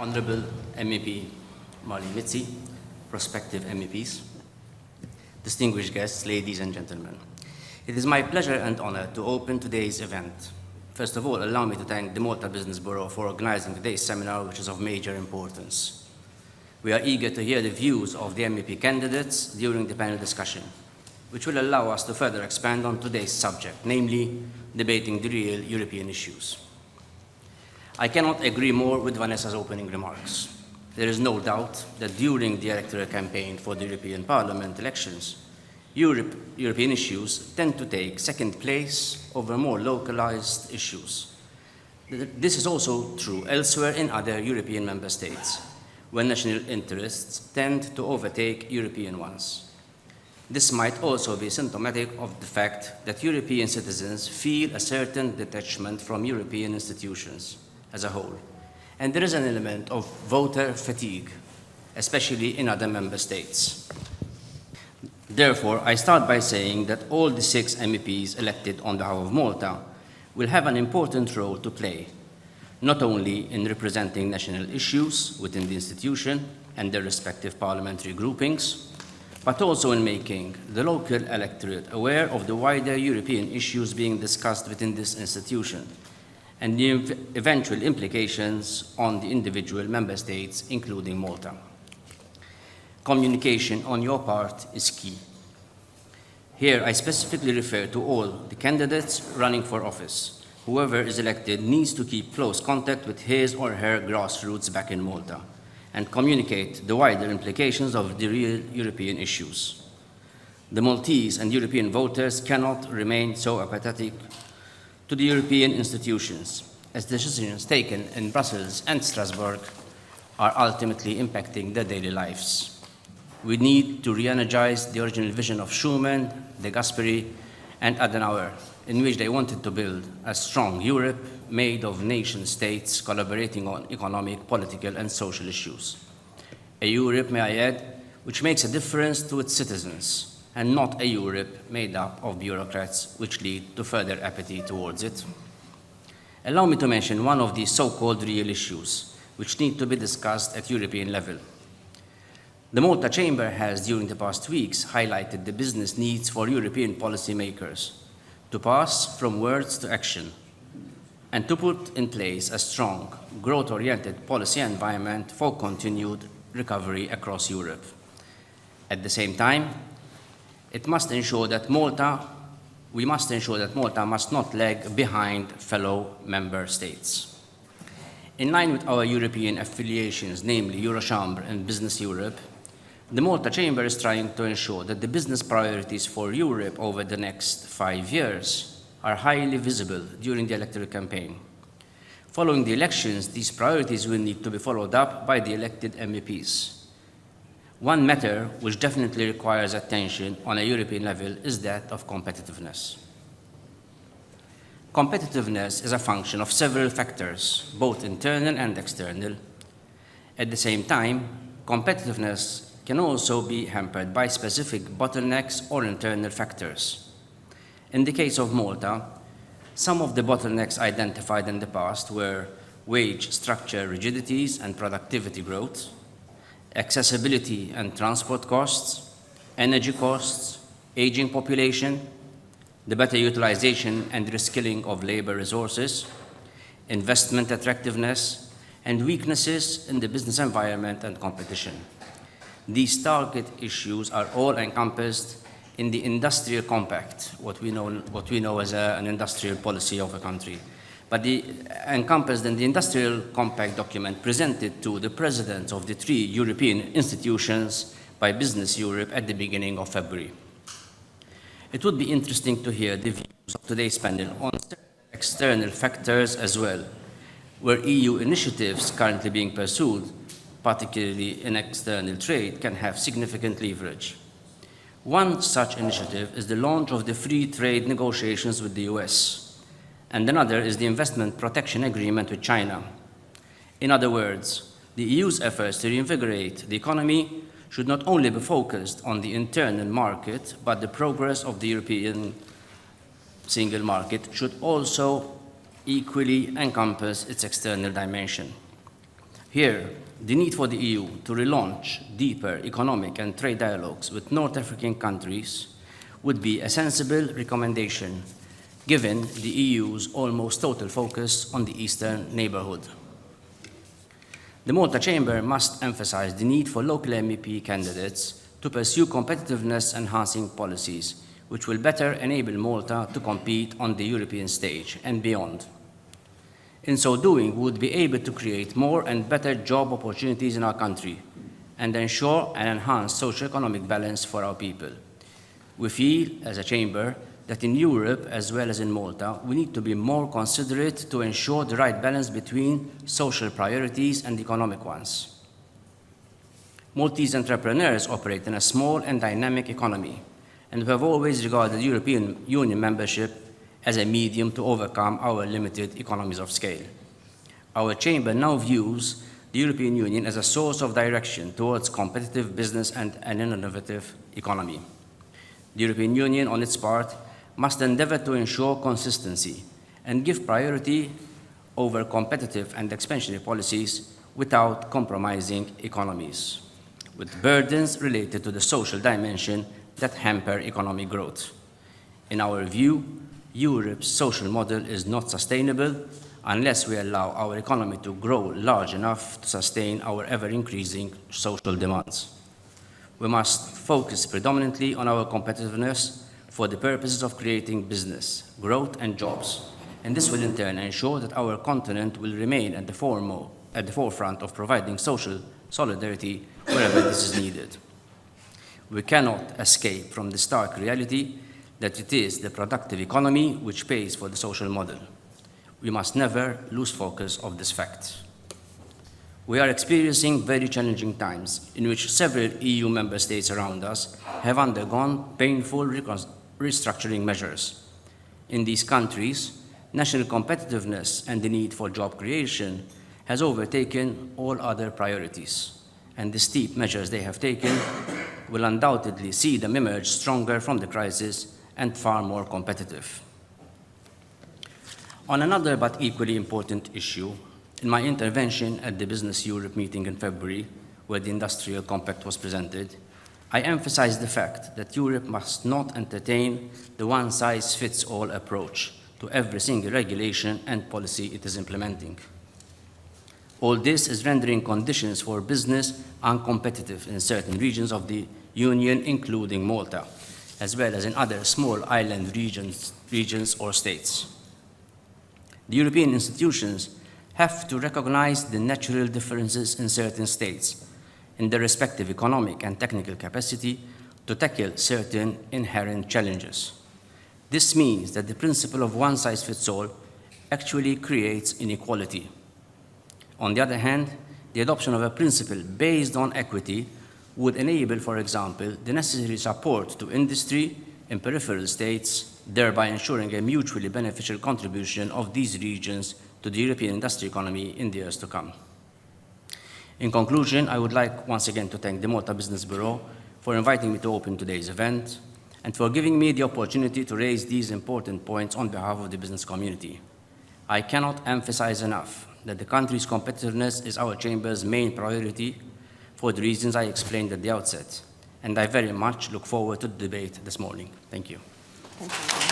Honourable MEP Marlene Mitzi, prospective MEPs, distinguished guests, ladies and gentlemen. It is my pleasure and honour to open today's event. First of all, allow me to thank the Malta Business Bureau for organising today's seminar, which is of major importance. We are eager to hear the views of the MEP candidates during the panel discussion, which will allow us to further expand on today's subject, namely debating the real European issues. I cannot agree more with Vanessa's opening remarks. There is no doubt that during the electoral campaign for the European Parliament elections, European issues tend to take second place over more localized issues. This is also true elsewhere in other European member states, where national interests tend to overtake European ones. This might also be symptomatic of the fact that European citizens feel a certain detachment from European institutions as a whole, and there is an element of voter fatigue, especially in other member states. Therefore, I start by saying that all the 6 MEPs elected on behalf of Malta will have an important role to play, not only in representing national issues within the institution and their respective parliamentary groupings, but also in making the local electorate aware of the wider European issues being discussed within this institution and the eventual implications on the individual member states, including Malta. Communication on your part is key. Here, I specifically refer to all the candidates running for office. Whoever is elected needs to keep close contact with his or her grassroots back in Malta and communicate the wider implications of the real European issues. The Maltese and European voters cannot remain so apathetic to the European institutions, as decisions taken in Brussels and Strasbourg are ultimately impacting their daily lives. We need to re-energize the original vision of Schuman, De Gasperi, and Adenauer, in which they wanted to build a strong Europe made of nation-states collaborating on economic, political, and social issues. A Europe, may I add, which makes a difference to its citizens, and not a Europe made up of bureaucrats which lead to further apathy towards it. Allow me to mention one of these so-called real issues which need to be discussed at European level. The Malta Chamber has, during the past weeks, highlighted the business needs for European policymakers to pass from words to action and to put in place a strong, growth-oriented policy environment for continued recovery across Europe. At the same time, we must ensure that Malta must not lag behind fellow member states. In line with our European affiliations, namely Eurochambre and Business Europe, the Malta Chamber is trying to ensure that the business priorities for Europe over the next 5 years are highly visible during the electoral campaign. Following the elections, these priorities will need to be followed up by the elected MEPs. One matter which definitely requires attention on a European level is that of competitiveness. Competitiveness is a function of several factors, both internal and external. At the same time, competitiveness can also be hampered by specific bottlenecks or internal factors. In the case of Malta, some of the bottlenecks identified in the past were wage structure rigidities and productivity growth, accessibility and transport costs, energy costs, aging population, the better utilization and reskilling of labor resources, investment attractiveness, and weaknesses in the business environment and competition. These target issues are all encompassed in the Industrial Compact, what we know as an industrial policy of a country, but encompassed in the Industrial Compact document presented to the presidents of the 3 European institutions by Business Europe at the beginning of February. It would be interesting to hear the views of today's panel on external factors as well, where EU initiatives currently being pursued, particularly in external trade, can have significant leverage. One such initiative is the launch of the free trade negotiations with the US, and another is the investment protection agreement with China. In other words, the EU's efforts to reinvigorate the economy should not only be focused on the internal market, but the progress of the European single market should also equally encompass its external dimension. Here, the need for the EU to relaunch deeper economic and trade dialogues with North African countries would be a sensible recommendation given the EU's almost total focus on the Eastern neighborhood. The Malta Chamber must emphasize the need for local MEP candidates to pursue competitiveness-enhancing policies, which will better enable Malta to compete on the European stage and beyond. In so doing, we would be able to create more and better job opportunities in our country and ensure an enhanced socio-economic balance for our people. We feel, as a Chamber, that in Europe, as well as in Malta, we need to be more considerate to ensure the right balance between social priorities and economic ones. Maltese entrepreneurs operate in a small and dynamic economy, and we have always regarded European Union membership as a medium to overcome our limited economies of scale. Our Chamber now views the European Union as a source of direction towards competitive business and an innovative economy. The European Union, on its part, must endeavor to ensure consistency and give priority over competitive and expansionary policies without compromising economies, with burdens related to the social dimension that hamper economic growth. In our view, Europe's social model is not sustainable unless we allow our economy to grow large enough to sustain our ever-increasing social demands. We must focus predominantly on our competitiveness for the purposes of creating business, growth, and jobs, and this will in turn ensure that our continent will remain at the forefront of providing social solidarity wherever this is needed. We cannot escape from the stark reality that it is the productive economy which pays for the social model. We must never lose focus of this fact. We are experiencing very challenging times in which several EU member states around us have undergone painful restructuring measures. In these countries, national competitiveness and the need for job creation has overtaken all other priorities, and the steep measures they have taken will undoubtedly see them emerge stronger from the crisis and far more competitive. On another but equally important issue, in my intervention at the Business Europe meeting in February, where the Industrial Compact was presented, I emphasized the fact that Europe must not entertain the one-size-fits-all approach to every single regulation and policy it is implementing. All this is rendering conditions for business uncompetitive in certain regions of the Union, including Malta, as well as in other small island regions or states. The European institutions have to recognize the natural differences in certain states in their respective economic and technical capacity to tackle certain inherent challenges. This means that the principle of one-size-fits-all actually creates inequality. On the other hand, the adoption of a principle based on equity would enable, for example, the necessary support to industry in peripheral states, thereby ensuring a mutually beneficial contribution of these regions to the European industry economy in the years to come. In conclusion, I would like once again to thank the Malta Business Bureau for inviting me to open today's event and for giving me the opportunity to raise these important points on behalf of the business community. I cannot emphasize enough that the country's competitiveness is our Chamber's main priority for the reasons I explained at the outset, and I very much look forward to the debate this morning. Thank you. Thank you.